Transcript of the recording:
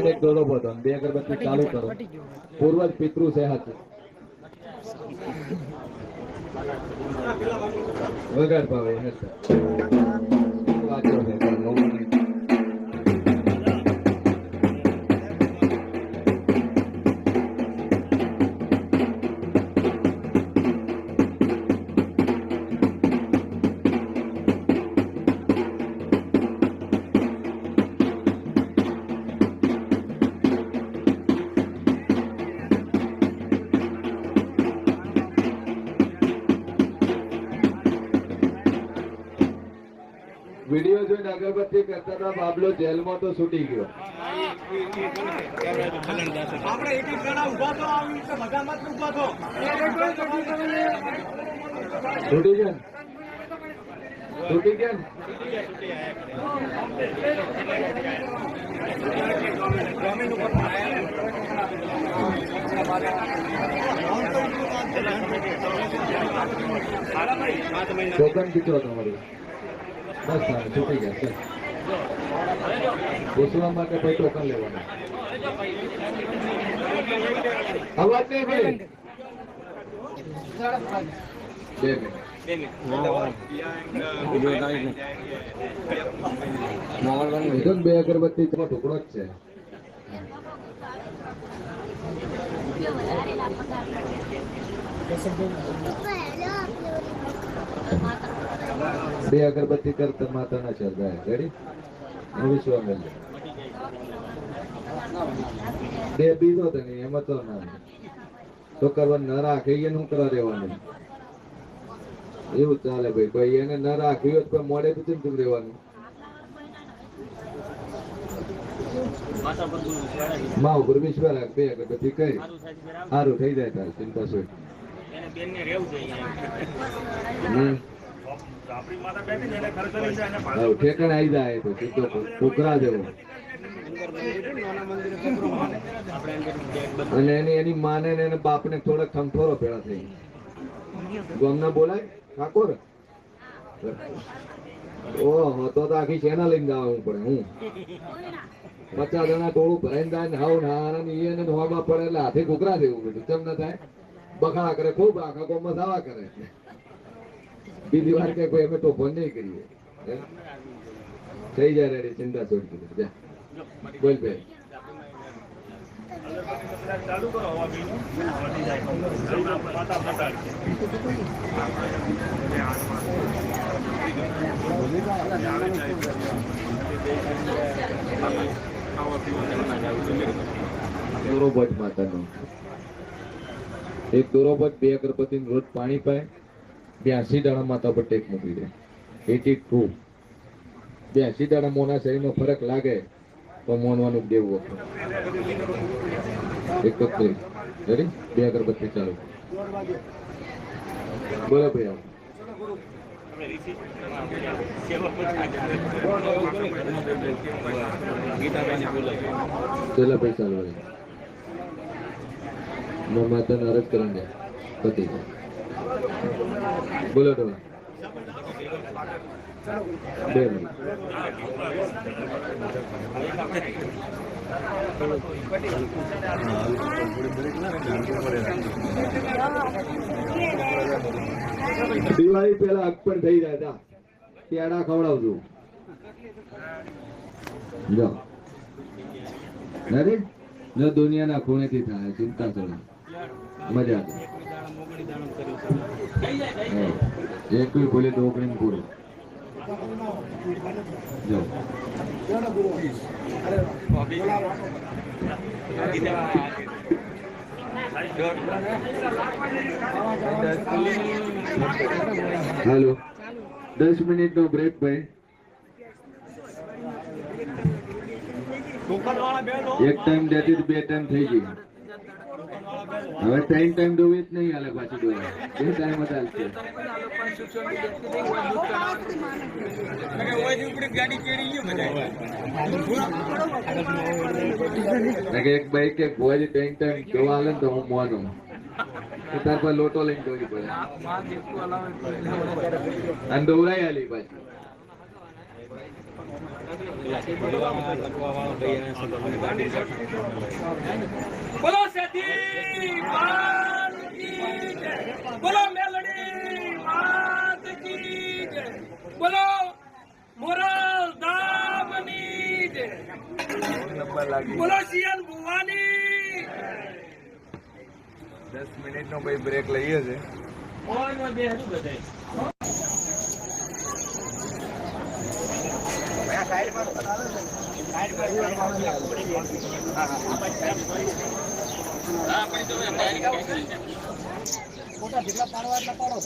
એક ડોલો બોધો, 2 અગરબત્તી ચાલુ કરો. પૂર્વજ પિતૃ સેહત વગર ભાવે વાંચો છે. વિડીયો જોઈને અગરબત્તી કરતા હતા બાબલો જેલમાં તો છૂટી ગયો. છૂટી ગયા છૂટી ગયા ટોકન દીકરો તમારી બસ છૂટી ગયા. પૂછવા માટે કોઈ ટોકન લેવાનું અવાજ નહીં ભાઈ. 2 મિનિટ 2 અગરબત્તી ટુકડો જ છે. બે અગરબત્તી કરતા માતાના ચરગાય રેડી વિશ્વા મેલ 2 બીજો તો નહીં એમાં તો ના તો કરવા ન રાખે એને શું કરવા રહેવાનું એવું ચાલે ભાઈ. કોઈ એને ન રાખ્યું તો મોડે તો ચમ રહેવાનું. માં ઉપર વિશ્વા રાખ 2 અગરબત્તી કરી સારું થઈ જાય તાર ચિંતા શું ઠેકાણ આવી જાય તો છોકરા જેવો. અને એની માને ને એના બાપ ને થોડાક ખંખોરો ભેળા થઈ ગામના બોલાય ઠાકોર. ઓહો તો આખી સેના લઈને જવું પડે. હું 50 જણા ટોળું ભરાઈને જાય ને હાવ નાના એને હોવામાં પડે એટલે હાથે ઘોઘરા જેવું બધું કેમ ના થાય. બખાડા કરે ખૂબ આખા ગામમાં દાવા કરે. બીજી વાર કે કોઈ અમે તો ફોન નહીં કરીએ થઈ જાય રેડી ચિંતા છોડી દીધી. બોલ ભાઈ દોરોબજ માતાનો એક દોરોબજ 2 અગરબત્તી રોજ પાણી પાય 82 દાડા માતા પર ટેક મૂકી દે. 82 દાડા મોના શરીરનો ફરક લાગે તો મોનવાનું દેવું. 31 રેડી 2 અગરબત્તી ચાલુ બોલો ભાઈ. ચલો ભાઈ ચાલુ માતાને અરજ કરી દે પતિ બોલો તો 2 મિનિટ દિવાળી પેલા હક પણ થઈ જાય પેડા ખવડાવજો જો નથી જો દુનિયાના ખૂણેથી થાય ચિંતા કરો મજા એક બોલે તો ઓગણી પૂરો જો હેલો 10 મિનિટનો બ્રેક ભાઈ. એક ટાઈમ દેતી 2 ટાઈમ થઈ ગઈ. હવે 3 ટાઈમ દોવી જ નહીં હાલે પાછી દોવા 2 ટાઈમ જ હાલશે. એક બાઈક કે ભોજી 3 ટાઈમ દોવા હાલે ને તો હું મોનું તાર પર લોટો લઈને દોવી પડે અને દોરાઈ હાલી પાછી બોલો સતી માત કી જય, બોલો મેલડી માત કી જય, બોલો મોરલ ધામની જય, બોલો શિયાલ ભુવાની 10 મિનિટનો ભાઈ બ્રેક લઈએ છે. તમારો